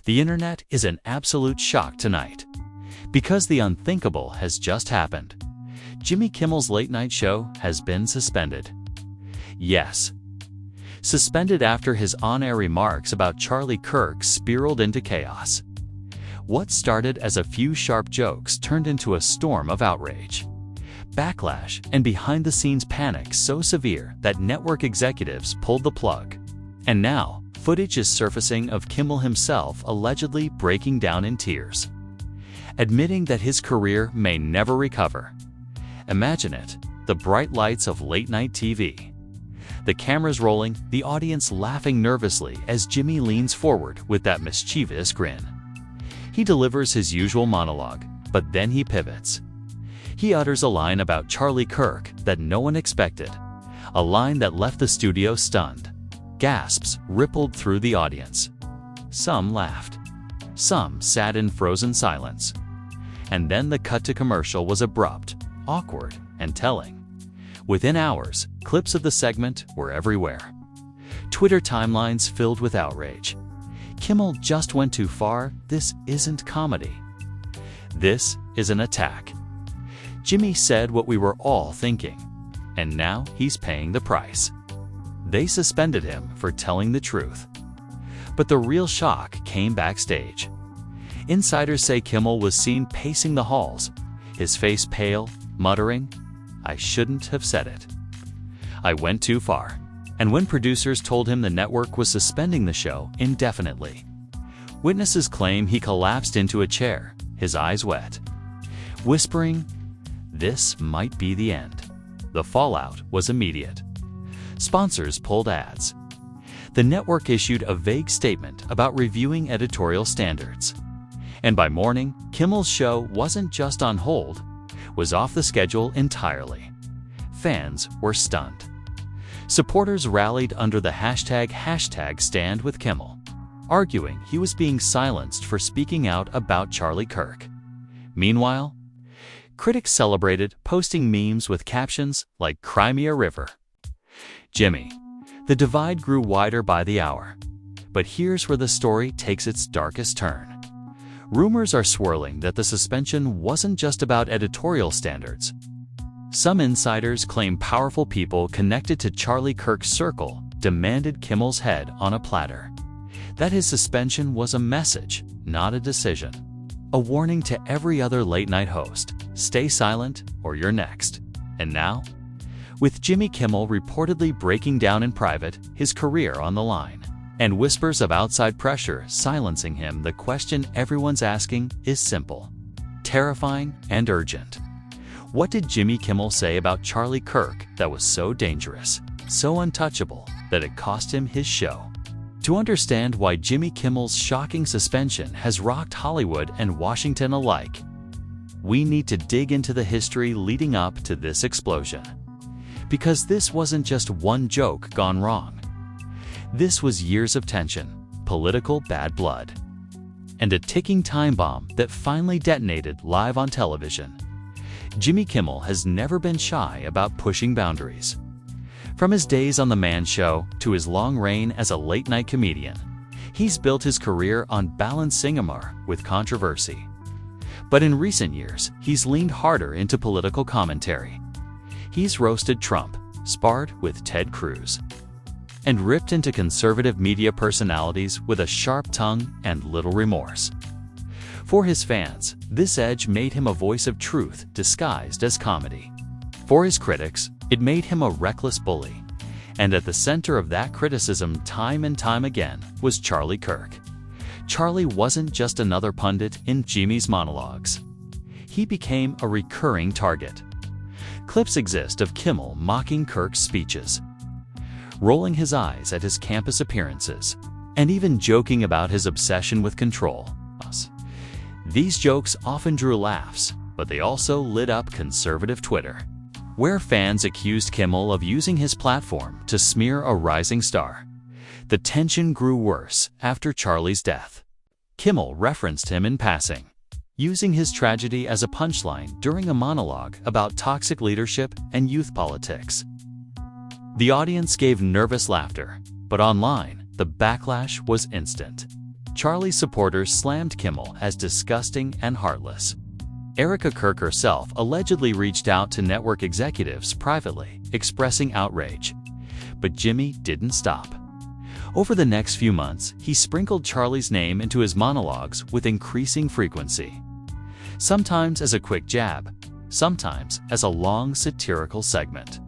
The internet is in absolute shock tonight, because the unthinkable has just happened. Jimmy Kimmel's late-night show has been suspended. Yes, suspended after his on-air remarks about Charlie Kirk spiraled into chaos. What started as a few sharp jokes turned into a storm of outrage, backlash, and behind-the-scenes panic so severe that network executives pulled the plug. And now, footage is surfacing of Kimmel himself allegedly breaking down in tears, admitting that his career may never recover. Imagine it, the bright lights of late-night TV. The cameras rolling, the audience laughing nervously as Jimmy leans forward with that mischievous grin. He delivers his usual monologue, but then he pivots. He utters a line about Charlie Kirk that no one expected, a line that left the studio stunned. Gasps rippled through the audience. Some laughed. Some sat in frozen silence. And then the cut to commercial was abrupt, awkward, and telling. Within hours, clips of the segment were everywhere. Twitter timelines filled with outrage. Kimmel just went too far. This isn't comedy. This is an attack. Jimmy said what we were all thinking, and now he's paying the price. They suspended him for telling the truth. But the real shock came backstage. Insiders say Kimmel was seen pacing the halls, his face pale, muttering, "I shouldn't have said it. I went too far." And when producers told him the network was suspending the show indefinitely, witnesses claim he collapsed into a chair, his eyes wet, whispering, "This might be the end." The fallout was immediate. Sponsors pulled ads. The network issued a vague statement about reviewing editorial standards. And by morning, Kimmel's show wasn't just on hold, was off the schedule entirely. Fans were stunned. Supporters rallied under the hashtag #StandWithKimmel, arguing he was being silenced for speaking out about Charlie Kirk. Meanwhile, critics celebrated, posting memes with captions like "Crimea River." Jimmy. The divide grew wider by the hour. But here's where the story takes its darkest turn. Rumors are swirling that the suspension wasn't just about editorial standards. Some insiders claim powerful people connected to Charlie Kirk's circle demanded Kimmel's head on a platter. That his suspension was a message, not a decision. A warning to every other late-night host: stay silent or you're next. And now, with Jimmy Kimmel reportedly breaking down in private, his career on the line, and whispers of outside pressure silencing him, the question everyone's asking is simple, terrifying, and urgent. What did Jimmy Kimmel say about Charlie Kirk that was so dangerous, so untouchable, that it cost him his show? To understand why Jimmy Kimmel's shocking suspension has rocked Hollywood and Washington alike, we need to dig into the history leading up to this explosion. Because this wasn't just one joke gone wrong. This was years of tension, political bad blood, and a ticking time bomb that finally detonated live on television. Jimmy Kimmel has never been shy about pushing boundaries. From his days on The Man Show to his long reign as a late-night comedian, he's built his career on balancing humor with controversy. But in recent years, he's leaned harder into political commentary. He's roasted Trump, sparred with Ted Cruz, and ripped into conservative media personalities with a sharp tongue and little remorse. For his fans, this edge made him a voice of truth disguised as comedy. For his critics, it made him a reckless bully. And at the center of that criticism time and time again was Charlie Kirk. Charlie wasn't just another pundit in Jimmy's monologues. He became a recurring target. Clips exist of Kimmel mocking Kirk's speeches, rolling his eyes at his campus appearances, and even joking about his obsession with control. These jokes often drew laughs, but they also lit up conservative Twitter, where fans accused Kimmel of using his platform to smear a rising star. The tension grew worse after Charlie's death. Kimmel referenced him in passing, using his tragedy as a punchline during a monologue about toxic leadership and youth politics. The audience gave nervous laughter, but online, the backlash was instant. Charlie's supporters slammed Kimmel as disgusting and heartless. Erica Kirk herself allegedly reached out to network executives privately, expressing outrage. But Jimmy didn't stop. Over the next few months, he sprinkled Charlie's name into his monologues with increasing frequency. Sometimes as a quick jab, sometimes as a long satirical segment.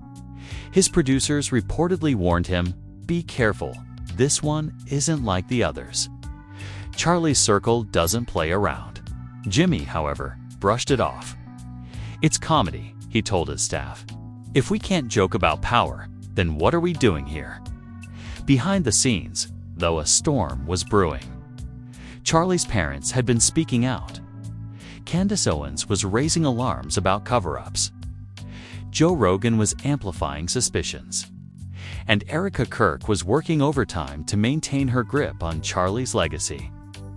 His producers reportedly warned him, "Be careful, this one isn't like the others." Charlie's circle doesn't play around. Jimmy, however, brushed it off. "It's comedy," he told his staff. "If we can't joke about power, then what are we doing here?" Behind the scenes, though, a storm was brewing. Charlie's parents had been speaking out. Candace Owens was raising alarms about cover-ups. Joe Rogan was amplifying suspicions. And Erica Kirk was working overtime to maintain her grip on Charlie's legacy.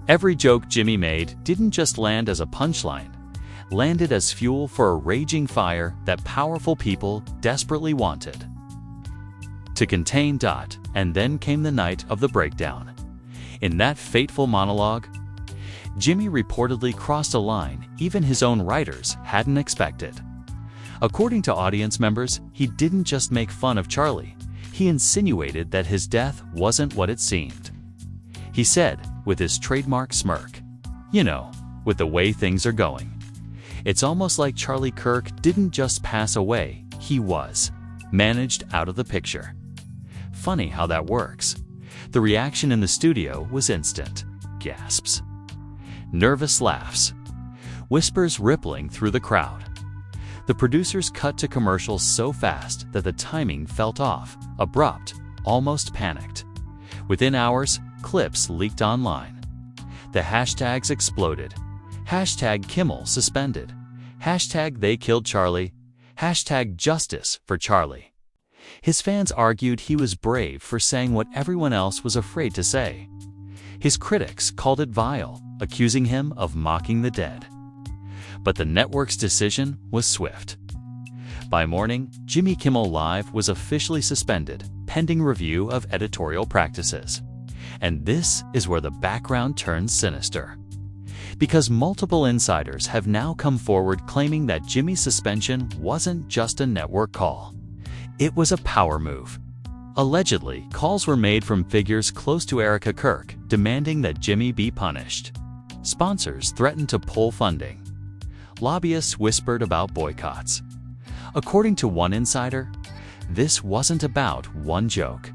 Every joke Jimmy made didn't just land as a punchline, landed as fuel for a raging fire that powerful people desperately wanted to contain. And then came the night of the breakdown. In that fateful monologue, Jimmy reportedly crossed a line even his own writers hadn't expected. According to audience members, he didn't just make fun of Charlie, he insinuated that his death wasn't what it seemed. He said, with his trademark smirk, "You know, with the way things are going, it's almost like Charlie Kirk didn't just pass away, he was managed out of the picture." Funny how that works. The reaction in the studio was instant. Gasps. Nervous laughs. Whispers rippling through the crowd. The producers cut to commercials so fast that the timing felt off, abrupt, almost panicked. Within hours, clips leaked online. The hashtags exploded. Hashtag Kimmel suspended. Hashtag they killed Charlie. Hashtag justice for Charlie. His fans argued he was brave for saying what everyone else was afraid to say. His critics called it vile, accusing him of mocking the dead. But the network's decision was swift. By morning, Jimmy Kimmel Live was officially suspended, pending review of editorial practices. And this is where the background turns sinister. Because multiple insiders have now come forward claiming that Jimmy's suspension wasn't just a network call. It was a power move. Allegedly, calls were made from figures close to Erica Kirk, demanding that Jimmy be punished. Sponsors threatened to pull funding. Lobbyists whispered about boycotts. According to one insider, this wasn't about one joke.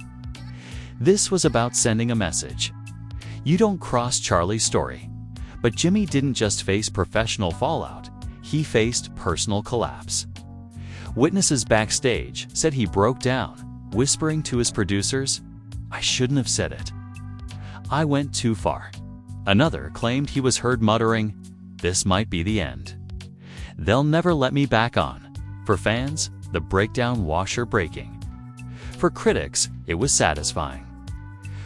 This was about sending a message. You don't cross Charlie's story. But Jimmy didn't just face professional fallout, he faced personal collapse. Witnesses backstage said he broke down, whispering to his producers, "I shouldn't have said it. I went too far." Another claimed he was heard muttering, "This might be the end. They'll never let me back on." For fans, the breakdown washer breaking. For critics, it was satisfying.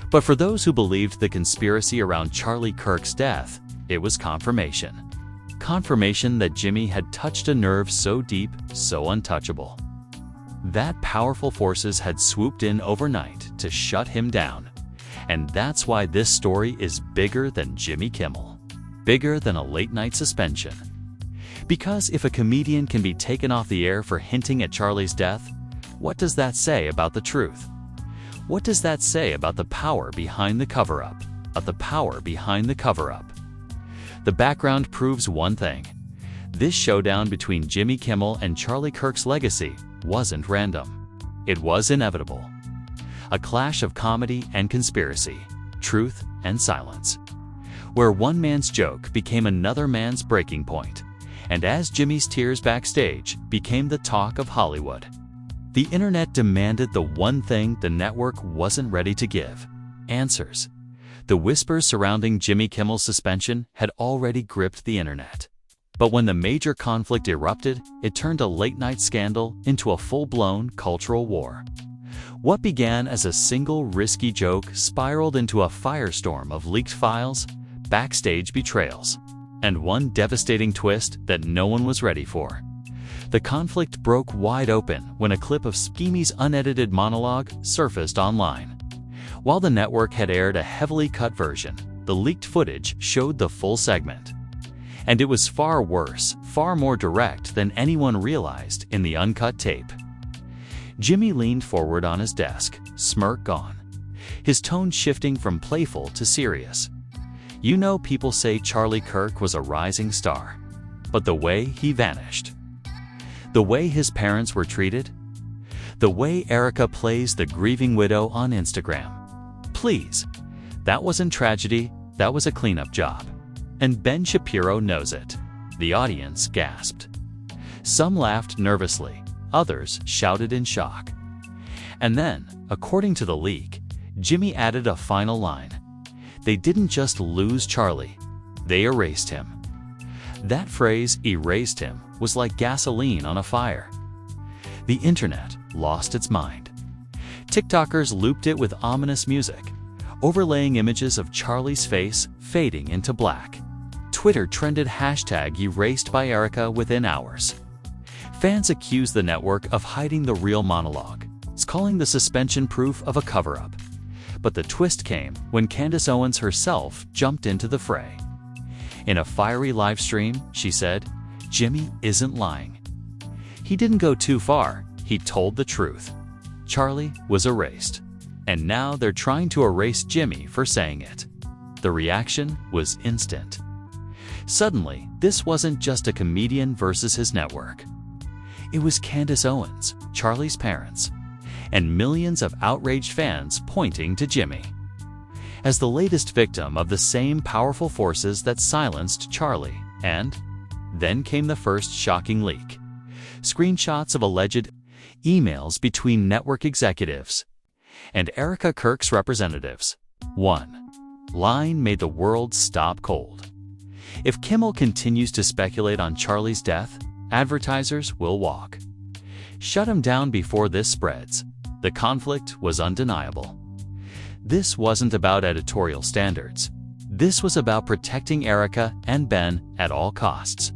But for those who believed the conspiracy around Charlie Kirk's death, it was confirmation. Confirmation that Jimmy had touched a nerve so deep, so untouchable, that powerful forces had swooped in overnight to shut him down. And that's why this story is bigger than Jimmy Kimmel, bigger than a late-night suspension. Because if a comedian can be taken off the air for hinting at Charlie's death, what does that say about the truth? What does that say about the power behind the cover-up? Of the power behind the cover-up? The background proves one thing. This showdown between Jimmy Kimmel and Charlie Kirk's legacy wasn't random. It was inevitable. A clash of comedy and conspiracy, truth and silence, where one man's joke became another man's breaking point, and as Jimmy's tears backstage became the talk of Hollywood. The internet demanded the one thing the network wasn't ready to give: answers. The whispers surrounding Jimmy Kimmel's suspension had already gripped the internet. But when the major conflict erupted, it turned a late-night scandal into a full-blown cultural war. What began as a single risky joke spiraled into a firestorm of leaked files, backstage betrayals, and one devastating twist that no one was ready for. The conflict broke wide open when a clip of Jimmy's unedited monologue surfaced online. While the network had aired a heavily cut version, the leaked footage showed the full segment. And it was far worse, far more direct than anyone realized in the uncut tape. Jimmy leaned forward on his desk, smirk gone, his tone shifting from playful to serious. You know, people say Charlie Kirk was a rising star, but the way he vanished, the way his parents were treated, the way Erica plays the grieving widow on Instagram. Please, that wasn't tragedy, that was a cleanup job. And Ben Shapiro knows it. The audience gasped. Some laughed nervously, others shouted in shock. And then, according to the leak, Jimmy added a final line. They didn't just lose Charlie, they erased him. That phrase, erased him, was like gasoline on a fire. The internet lost its mind. TikTokers looped it with ominous music, overlaying images of Charlie's face fading into black. Twitter trended #erased by Erica within hours. Fans accused the network of hiding the real monologue, calling the suspension proof of a cover-up. But the twist came when Candace Owens herself jumped into the fray. In a fiery live stream, she said, "Jimmy isn't lying. He didn't go too far, he told the truth. Charlie was erased. And now they're trying to erase Jimmy for saying it." The reaction was instant. Suddenly, this wasn't just a comedian versus his network. It was Candace Owens, Charlie's parents, and millions of outraged fans pointing to Jimmy as the latest victim of the same powerful forces that silenced Charlie. And then came the first shocking leak. Screenshots of alleged emails between network executives and Erica Kirk's representatives. One line made the world stop cold. If Kimmel continues to speculate on Charlie's death, advertisers will walk. Shut him down before this spreads. The conflict was undeniable. This wasn't about editorial standards. This was about protecting Erica and Ben at all costs.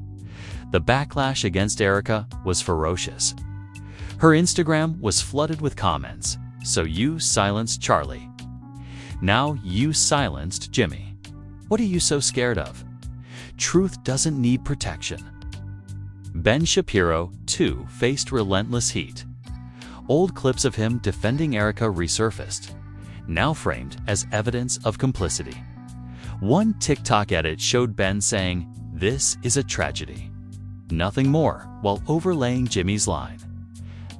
The backlash against Erica was ferocious. Her Instagram was flooded with comments. "So you silenced Charlie. Now you silenced Jimmy. What are you so scared of? Truth doesn't need protection." Ben Shapiro, too, faced relentless heat. Old clips of him defending Erica resurfaced, now framed as evidence of complicity. One TikTok edit showed Ben saying, "This is a tragedy." Nothing more, while overlaying Jimmy's line.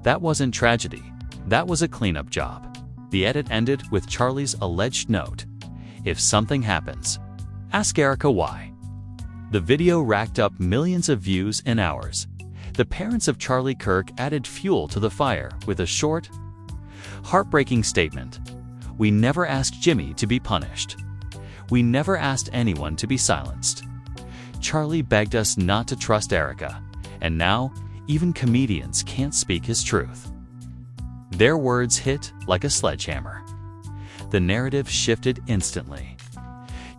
"That wasn't tragedy. That was a cleanup job." The edit ended with Charlie's alleged note, "If something happens, ask Erica why." The video racked up millions of views in hours. The parents of Charlie Kirk added fuel to the fire with a short, heartbreaking statement. "We never asked Jimmy to be punished. We never asked anyone to be silenced. Charlie begged us not to trust Erica, and now even comedians can't speak his truth." Their words hit like a sledgehammer. The narrative shifted instantly.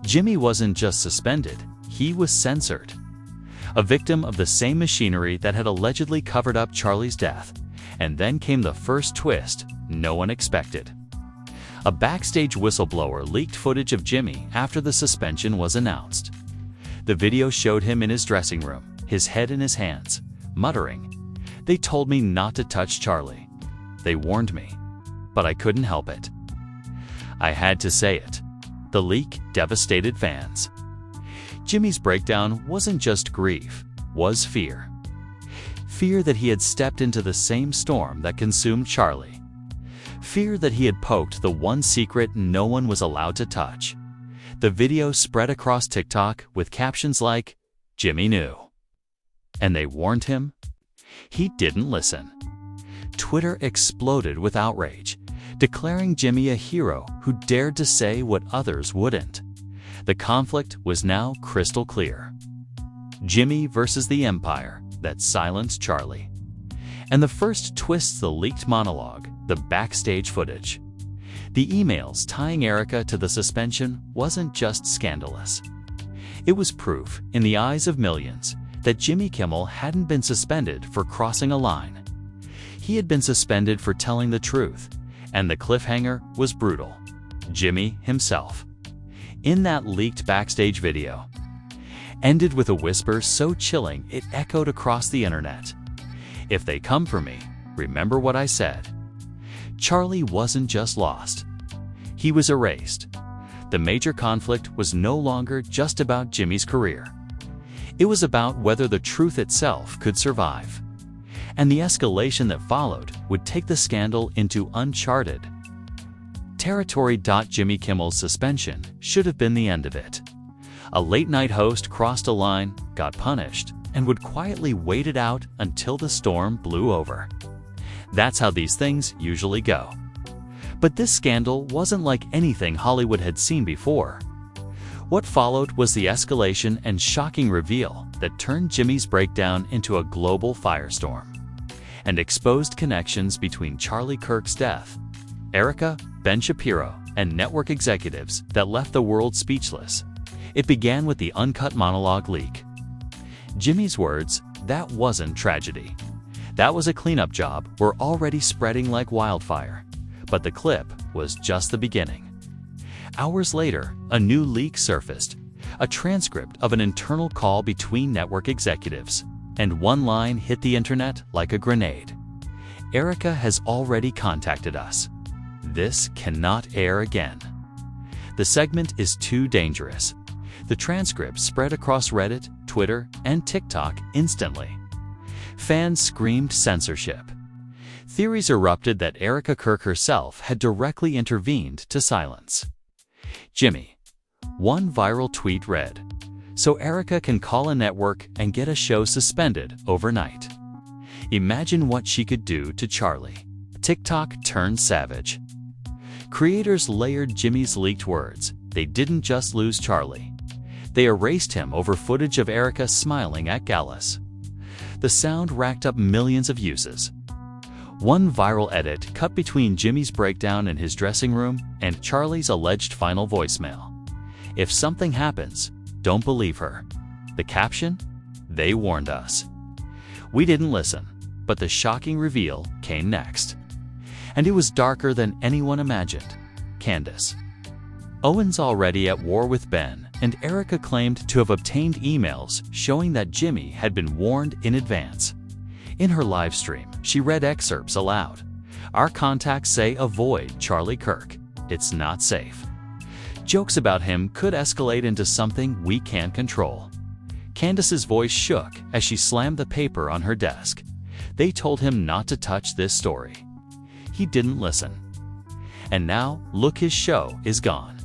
Jimmy wasn't just suspended, he was censored. A victim of the same machinery that had allegedly covered up Charlie's death. And then came the first twist no one expected. A backstage whistleblower leaked footage of Jimmy after the suspension was announced. The video showed him in his dressing room, his head in his hands, muttering, "They told me not to touch Charlie. They warned me, but I couldn't help it. I had to say it." The leak devastated fans. Jimmy's breakdown wasn't just grief, was fear. Fear that he had stepped into the same storm that consumed Charlie. Fear that he had poked the one secret no one was allowed to touch. The video spread across TikTok with captions like, "Jimmy knew. And they warned him. He didn't listen." Twitter exploded with outrage, declaring Jimmy a hero who dared to say what others wouldn't. The conflict was now crystal clear. Jimmy versus the empire that silenced Charlie. And the first twists the leaked monologue, the backstage footage. The emails tying Erica to the suspension wasn't just scandalous. It was proof, in the eyes of millions, that Jimmy Kimmel hadn't been suspended for crossing a line. He had been suspended for telling the truth, and the cliffhanger was brutal. Jimmy himself. in that leaked backstage video. Ended with a whisper so chilling it echoed across the internet. "If they come for me, remember what I said." Charlie wasn't just lost. He was erased. The major conflict was no longer just about Jimmy's career. It was about whether the truth itself could survive. And the escalation that followed would take the scandal into uncharted territory. Jimmy Kimmel's suspension should have been the end of it. A late-night host crossed a line, got punished, and would quietly wait it out until the storm blew over. That's how these things usually go. But this scandal wasn't like anything Hollywood had seen before. What followed was the escalation and shocking reveal that turned Jimmy's breakdown into a global firestorm and exposed connections between Charlie Kirk's death, Erica, Ben Shapiro, and network executives that left the world speechless. It began with the uncut monologue leak. Jimmy's words, "That wasn't tragedy. That was a cleanup job, were already spreading like wildfire." But the clip was just the beginning. Hours later, a new leak surfaced, a transcript of an internal call between network executives, and one line hit the internet like a grenade. "Erica has already contacted us. This cannot air again. The segment is too dangerous." The transcript spread across Reddit, Twitter, and TikTok instantly. Fans screamed censorship. Theories erupted that Erica Kirk herself had directly intervened to silence Jimmy. One viral tweet read, "So Erica can call a network and get a show suspended overnight. Imagine what she could do to Charlie." TikTok turned savage. Creators layered Jimmy's leaked words. They didn't just lose Charlie. They erased him over footage of Erica smiling at galas. The sound racked up millions of uses. One viral edit cut between Jimmy's breakdown in his dressing room and Charlie's alleged final voicemail. "If something happens, don't believe her." The caption? "They warned us." We didn't listen, but the shocking reveal came next. And it was darker than anyone imagined. Candace. Owen's already at war with Ben, and Erica claimed to have obtained emails showing that Jimmy had been warned in advance. In her live stream, she read excerpts aloud. "Our contacts say avoid Charlie Kirk. It's not safe. Jokes about him could escalate into something we can't control." Candace's voice shook as she slammed the paper on her desk. They told him not to touch this story. He didn't listen. And now, look, his show is gone.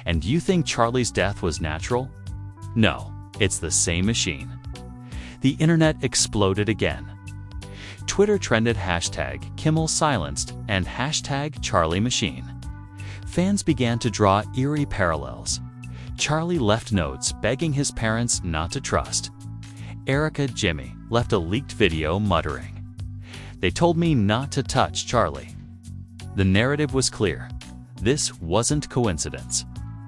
And you think Charlie's death was natural? No, it's the same machine. The internet exploded again. Twitter trended hashtag Kimmel silenced and hashtag Charlie machine. Fans began to draw eerie parallels. Charlie left notes begging his parents not to trust. Erica Jimmy left a leaked video muttering, "They told me not to touch Charlie." The narrative was clear. This wasn't coincidence.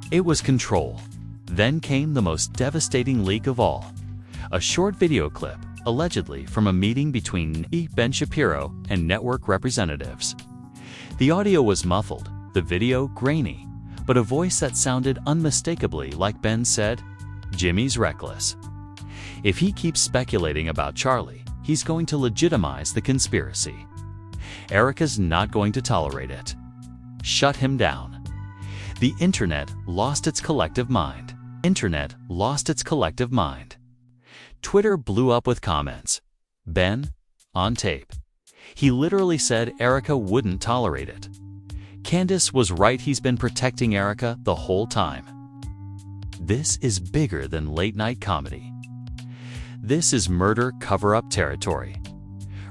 It was control. Then came the most devastating leak of all. A short video clip, allegedly from a meeting between Ben Shapiro and network representatives. The audio was muffled, the video grainy, but a voice that sounded unmistakably like Ben said, "Jimmy's reckless. If he keeps speculating about Charlie, he's going to legitimize the conspiracy. Erica's not going to tolerate it. Shut him down." The internet lost its collective mind. Twitter blew up with comments. "Ben, on tape. He literally said Erica wouldn't tolerate it." Candace was right, he's been protecting Erica the whole time. This is bigger than late-night comedy. This is murder cover-up territory.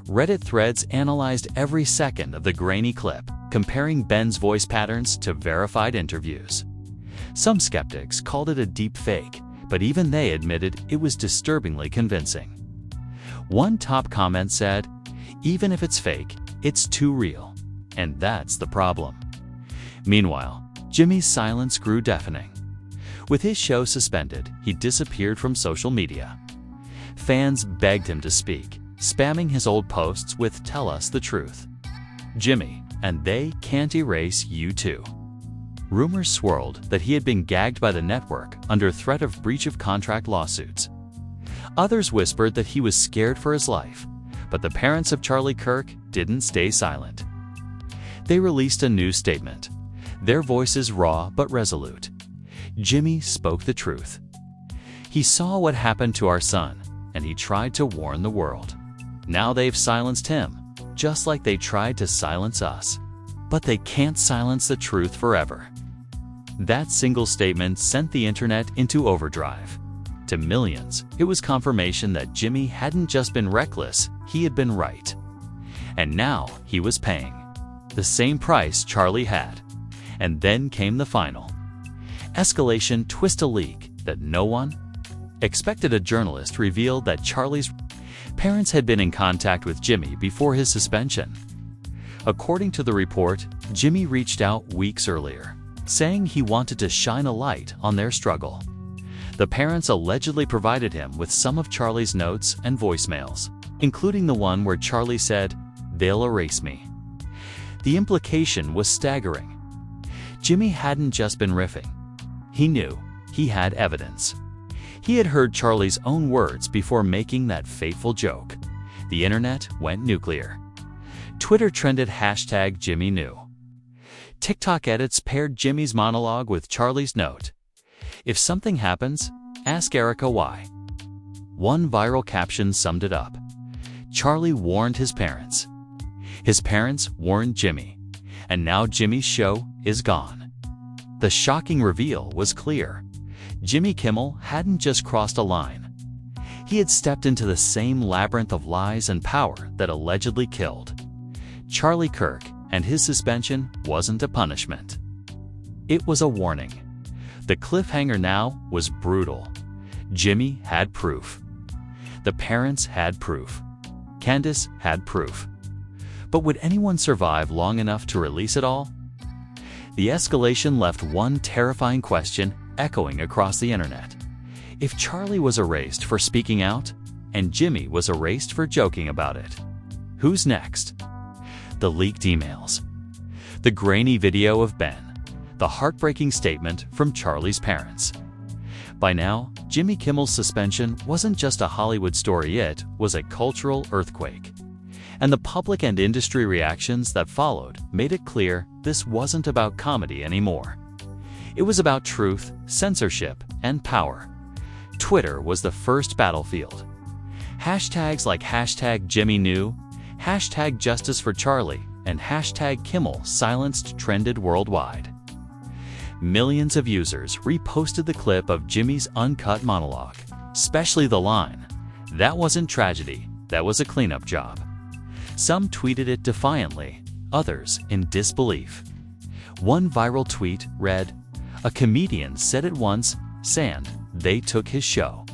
Reddit threads analyzed every second of the grainy clip, comparing Ben's voice patterns to verified interviews. Some skeptics called it a deep fake, but even they admitted it was disturbingly convincing. One top comment said, "Even if it's fake, it's too real." And that's the problem. Meanwhile, Jimmy's silence grew deafening. With his show suspended, he disappeared from social media. Fans begged him to speak, spamming his old posts with "Tell us the truth. Jimmy, and they can't erase you too." Rumors swirled that he had been gagged by the network under threat of breach of contract lawsuits. Others whispered that he was scared for his life, but the parents of Charlie Kirk didn't stay silent. They released a new statement, their voices raw but resolute. Jimmy spoke the truth. He saw what happened to our son, and he tried to warn the world. Now they've silenced him, just like they tried to silence us. But they can't silence the truth forever. That single statement sent the internet into overdrive. To millions, it was confirmation that Jimmy hadn't just been reckless, he had been right. And now he was paying the same price Charlie had. And then came the final escalation twist, a leak that no one expected. A journalist revealed that Charlie's parents had been in contact with Jimmy before his suspension. According to the report, Jimmy reached out weeks earlier, saying he wanted to shine a light on their struggle. The parents allegedly provided him with some of Charlie's notes and voicemails, including the one where Charlie said, "They'll erase me." The implication was staggering. Jimmy hadn't just been riffing. He knew he had evidence. He had heard Charlie's own words before making that fateful joke. The internet went nuclear. Twitter trended #JimmyKnew. TikTok edits paired Jimmy's monologue with Charlie's note. "If something happens, ask Erica why." One viral caption summed it up. Charlie warned his parents. His parents warned Jimmy. And now Jimmy's show is gone. The shocking reveal was clear. Jimmy Kimmel hadn't just crossed a line. He had stepped into the same labyrinth of lies and power that allegedly killed Charlie Kirk, and his suspension wasn't a punishment. It was a warning. The cliffhanger now was brutal. Jimmy had proof. The parents had proof. Candace had proof. But would anyone survive long enough to release it all? The escalation left one terrifying question echoing across the internet. If Charlie was erased for speaking out, and Jimmy was erased for joking about it, who's next? The leaked emails, the grainy video of Ben, the heartbreaking statement from Charlie's parents. By now, Jimmy Kimmel's suspension wasn't just a Hollywood story, it was a cultural earthquake. And the public and industry reactions that followed made it clear this wasn't about comedy anymore. It was about truth, censorship, and power. Twitter was the first battlefield. Hashtags like #JimmyKnew, #JusticeForCharlie, and #Kimmel silenced trended worldwide. Millions of users reposted the clip of Jimmy's uncut monologue, especially the line, "That wasn't tragedy, that was a cleanup job." Some tweeted it defiantly, others in disbelief. One viral tweet read, "A comedian said it once, Sand, they took his show."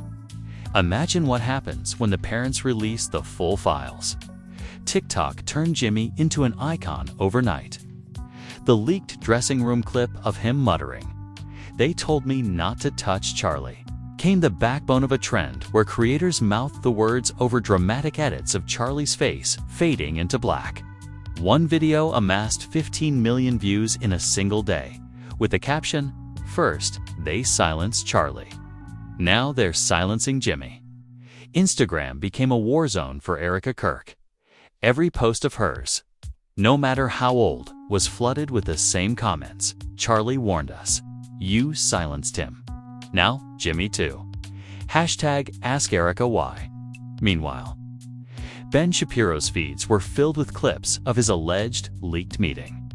Imagine what happens when the parents release the full files. TikTok turned Jimmy into an icon overnight. The leaked dressing room clip of him muttering, "They told me not to touch Charlie," came the backbone of a trend where creators mouthed the words over dramatic edits of Charlie's face fading into black. One video amassed 15 million views in a single day, with the caption, "First, they silenced Charlie. Now they're silencing Jimmy." Instagram became a war zone for Erica Kirk. Every post of hers, no matter how old, was flooded with the same comments. "Charlie warned us. You silenced him. Now, Jimmy too. #AskEricaWhy." Meanwhile, Ben Shapiro's feeds were filled with clips of his alleged leaked meeting.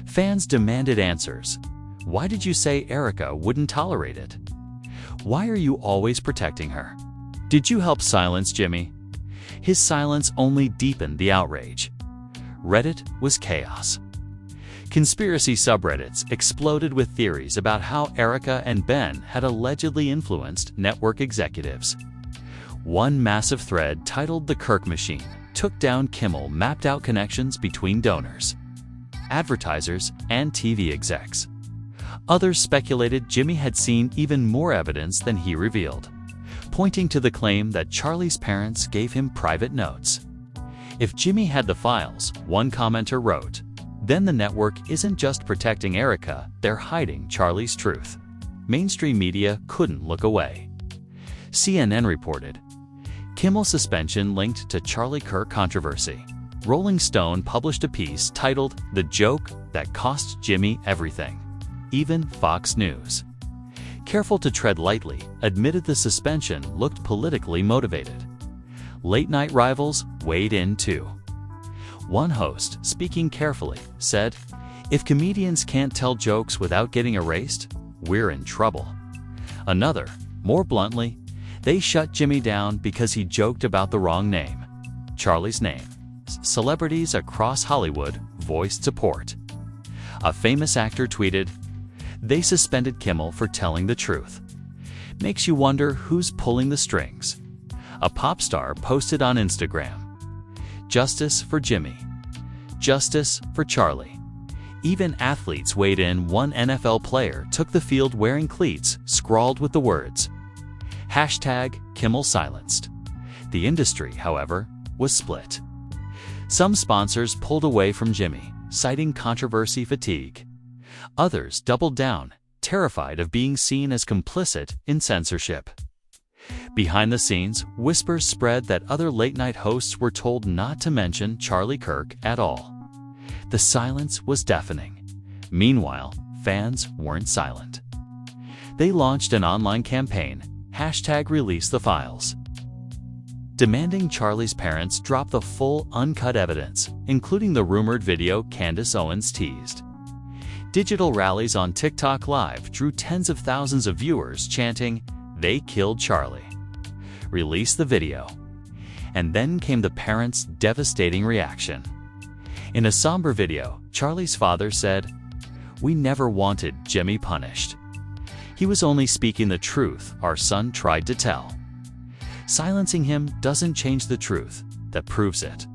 Fans demanded answers. Why did you say Erica wouldn't tolerate it? Why are you always protecting her? Did you help silence Jimmy? His silence only deepened the outrage. Reddit was chaos. Conspiracy subreddits exploded with theories about how Erica and Ben had allegedly influenced network executives. One massive thread titled "The Kirk Machine" took down Kimmel mapped out connections between donors, advertisers, and TV execs. Others speculated Jimmy had seen even more evidence than he revealed, pointing to the claim that Charlie's parents gave him private notes. If Jimmy had the files, one commenter wrote, Then the network isn't just protecting Erica, they're hiding Charlie's truth. Mainstream media couldn't look away. CNN reported, Kimmel suspension linked to Charlie Kirk controversy. Rolling Stone published a piece titled The Joke That Cost Jimmy Everything. Even Fox News, careful to tread lightly, admitted the suspension looked politically motivated. Late-night rivals weighed in too. One host, speaking carefully, said, "If comedians can't tell jokes without getting erased, we're in trouble." Another, more bluntly, they shut Jimmy down because he joked about the wrong name, Charlie's name. Celebrities across Hollywood voiced support. A famous actor tweeted, "They suspended Kimmel for telling the truth. Makes you wonder who's pulling the strings." A pop star posted on Instagram, "Justice for Jimmy. Justice for Charlie." Even athletes weighed in. One NFL player took the field wearing cleats scrawled with the words, #Kimmel silenced. The industry, however, was split. Some sponsors pulled away from Jimmy, citing controversy fatigue. Others doubled down, terrified of being seen as complicit in censorship. Behind the scenes, whispers spread that other late-night hosts were told not to mention Charlie Kirk at all. The silence was deafening. Meanwhile, fans weren't silent. They launched an online campaign, #ReleaseTheFiles, demanding Charlie's parents drop the full, uncut evidence, including the rumored video Candace Owens teased. Digital rallies on TikTok Live drew tens of thousands of viewers chanting, "They killed Charlie. Release the video." And then came the parents' devastating reaction. In a somber video, Charlie's father said, "We never wanted Jimmy punished. He was only speaking the truth our son tried to tell. Silencing him doesn't change the truth that proves it."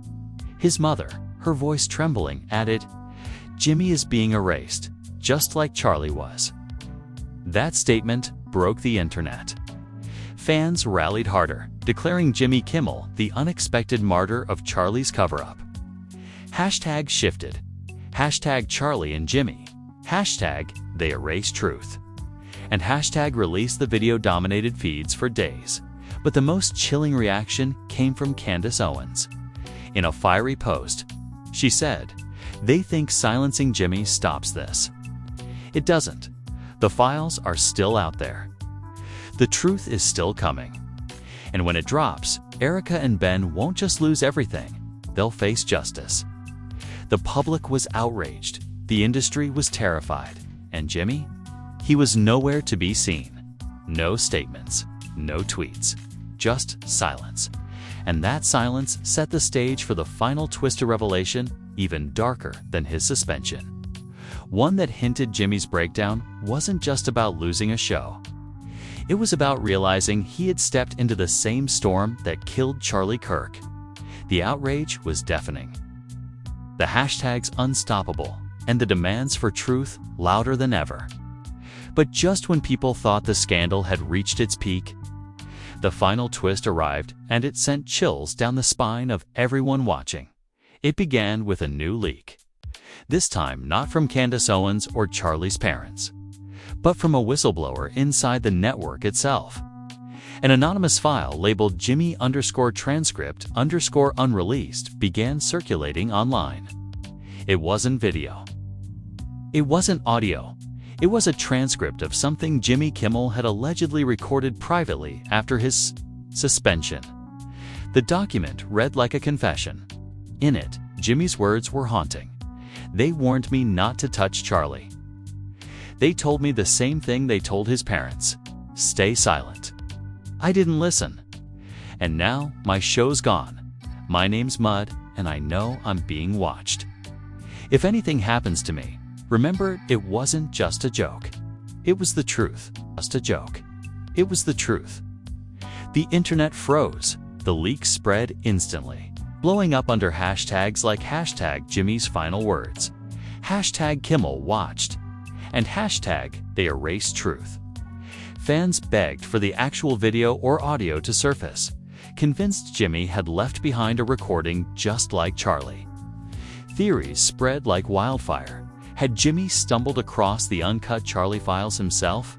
His mother, her voice trembling, added, "Jimmy is being erased, just like Charlie was." That statement broke the internet. Fans rallied harder, declaring Jimmy Kimmel the unexpected martyr of Charlie's cover-up. Hashtag shifted. #Charlie and Jimmy. #They erase truth. And #release the video dominated feeds for days. But the most chilling reaction came from Candace Owens. In a fiery post, she said, "They think silencing Jimmy stops this. It doesn't. The files are still out there. The truth is still coming. And when it drops, Erica and Ben won't just lose everything, they'll face justice." The public was outraged, the industry was terrified, and Jimmy? He was nowhere to be seen. No statements, no tweets, just silence. And that silence set the stage for the final twist of revelation, even darker than his suspension. One that hinted Jimmy's breakdown wasn't just about losing a show. It was about realizing he had stepped into the same storm that killed Charlie Kirk. The outrage was deafening. The hashtags unstoppable, and the demands for truth louder than ever. But just when people thought the scandal had reached its peak, the final twist arrived, and it sent chills down the spine of everyone watching. It began with a new leak. This time not from Candace Owens or Charlie's parents, but from a whistleblower inside the network itself. An anonymous file labeled Jimmy_transcript_unreleased began circulating online. It wasn't video. It wasn't audio. It was a transcript of something Jimmy Kimmel had allegedly recorded privately after his suspension. The document read like a confession. In it, Jimmy's words were haunting. "They warned me not to touch Charlie. They told me the same thing they told his parents. Stay silent. I didn't listen. And now my show's gone. My name's Mud, and I know I'm being watched. If anything happens to me, remember it wasn't just a joke. It was the truth. Just a joke. It was the truth." The internet froze. The leak spread instantly, blowing up under hashtags like #Jimmy's final words, #Kimmel watched, and #they erased truth. Fans begged for the actual video or audio to surface, convinced Jimmy had left behind a recording just like Charlie. Theories spread like wildfire. Had Jimmy stumbled across the uncut Charlie files himself?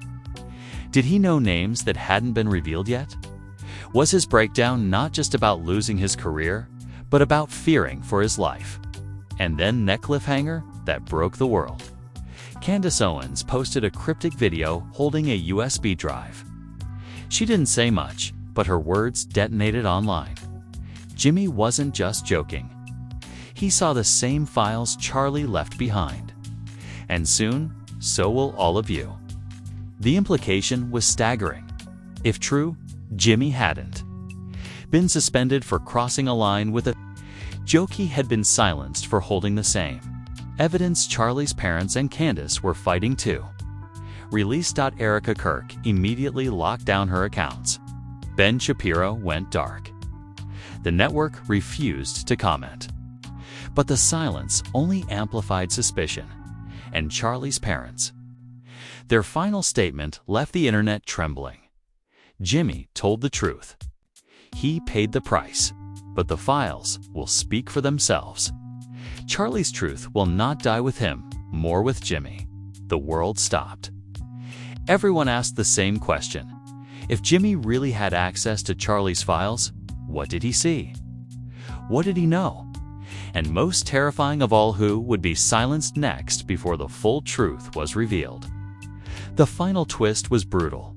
Did he know names that hadn't been revealed yet? Was his breakdown not just about losing his career, but about fearing for his life? And then that cliffhanger that broke the world. Candace Owens posted a cryptic video holding a USB drive. She didn't say much, but her words detonated online. Jimmy wasn't just joking. He saw the same files Charlie left behind. And soon, so will all of you. The implication was staggering. If true, Jimmy hadn't been suspended for crossing a line with a joke. He had been silenced for holding the same evidence Charlie's parents and Candace were fighting too. Release. Erica Kirk immediately locked down her accounts. Ben Shapiro went dark. The network refused to comment. But the silence only amplified suspicion. And Charlie's parents, their final statement left the internet trembling. Jimmy told the truth. He paid the price, but the files will speak for themselves. Charlie's truth will not die with him, more with Jimmy. The world stopped. Everyone asked the same question. If Jimmy really had access to Charlie's files, what did he see? What did he know? And most terrifying of all, who would be silenced next before the full truth was revealed? The final twist was brutal.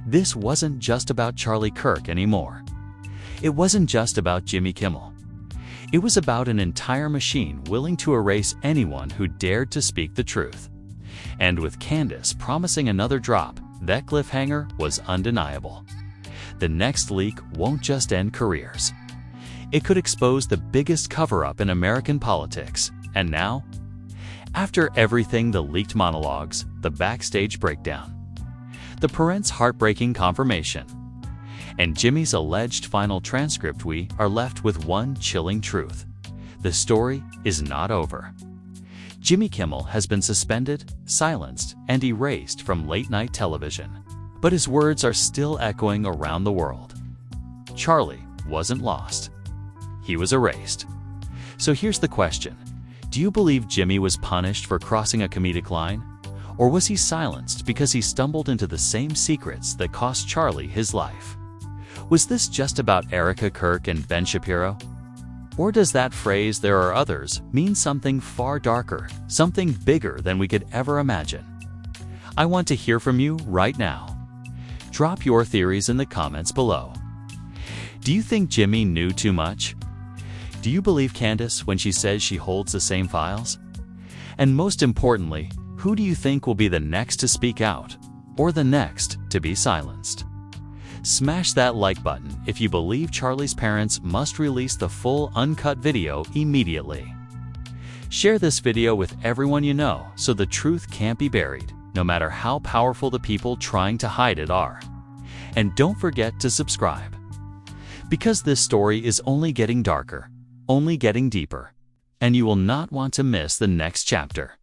This wasn't just about Charlie Kirk anymore. It wasn't just about Jimmy Kimmel. It was about an entire machine willing to erase anyone who dared to speak the truth. And with Candace promising another drop, that cliffhanger was undeniable. The next leak won't just end careers. It could expose the biggest cover-up in American politics. And now, after everything, the leaked monologues, the backstage breakdown, the parents' heartbreaking confirmation, and Jimmy's alleged final transcript, we are left with one chilling truth. The story is not over. Jimmy Kimmel has been suspended, silenced, and erased from late-night television. But his words are still echoing around the world. Charlie wasn't lost. He was erased. So here's the question. Do you believe Jimmy was punished for crossing a comedic line? Or was he silenced because he stumbled into the same secrets that cost Charlie his life? Was this just about Erica Kirk and Ben Shapiro? Or does that phrase, "there are others," mean something far darker, something bigger than we could ever imagine? I want to hear from you right now. Drop your theories in the comments below. Do you think Jimmy knew too much? Do you believe Candace when she says she holds the same files? And most importantly, who do you think will be the next to speak out, or the next to be silenced? Smash that like button if you believe Charlie's parents must release the full uncut video immediately. Share this video with everyone you know so the truth can't be buried, no matter how powerful the people trying to hide it are. And don't forget to subscribe. Because this story is only getting darker, only getting deeper, and you will not want to miss the next chapter.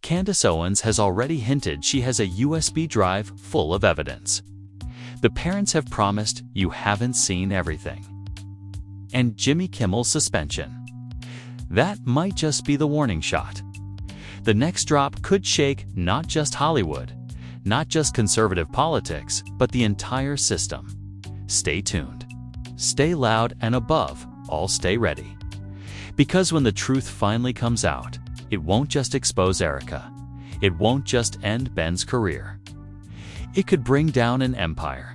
Candace Owens has already hinted she has a USB drive full of evidence. The parents have promised you haven't seen everything. And Jimmy Kimmel's suspension. That might just be the warning shot. The next drop could shake not just Hollywood, not just conservative politics, but the entire system. Stay tuned. Stay loud, and above all, stay ready. Because when the truth finally comes out, it won't just expose Erica. It won't just end Ben's career. It could bring down an empire.